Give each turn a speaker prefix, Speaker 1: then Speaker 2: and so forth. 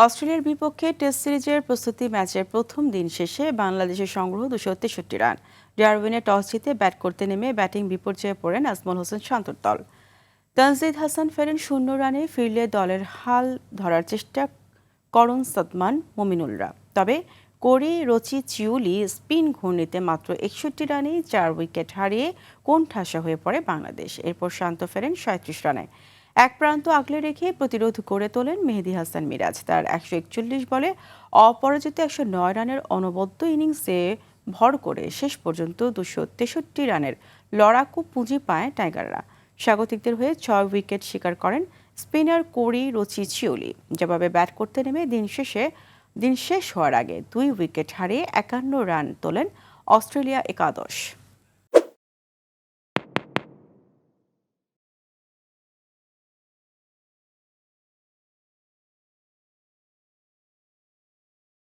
Speaker 1: অস্ট্রেলিয়ার বিপক্ষে টেস্ট সিরিজের প্রস্তুতি ম্যাচের প্রথম দিন শেষে বাংলাদেশের সংগ্রহ 263 রান। ডারউইনে টস জিতে ব্যাট করতে নেমে ব্যাটিং বিপর্যয়ে পড়েন আজমল হোসেন শান্তর দল। তানজিদ হাসান ফেরেন 0 রানে, ফিরলে দলের হাল ধরার চেষ্টা করণ সাদমান মমিনুলরা। তবে কোরি রচি চিউলি স্পিন ঘূর্ণিতে মাত্র 61 রানেই 4 উইকেট হারিয়ে কোণঠাসা হয়ে পড়ে বাংলাদেশ। এরপর শান্ত ফেরেন 37 রানে। এক প্রান্ত আগলে রেখে প্রতিরোধ করে তোলেন মেহেদী হাসান মিরাজ। তার 141 বলে অপরাজিত 109 রানের অনবদ্য ইনিংসে ভর করে শেষ পর্যন্ত 263 রানের লড়াকু পুঁজি পায় টাইগাররা। স্বাগতিকদের হয়ে 6 উইকেট শিকার করেন স্পিনার কোরি রচি চিউলি। জবাবে ব্যাট করতে নেমে দিন শেষ হওয়ার আগে 2 উইকেট হারিয়ে 51 রান তোলেন অস্ট্রেলিয়া একাদশ।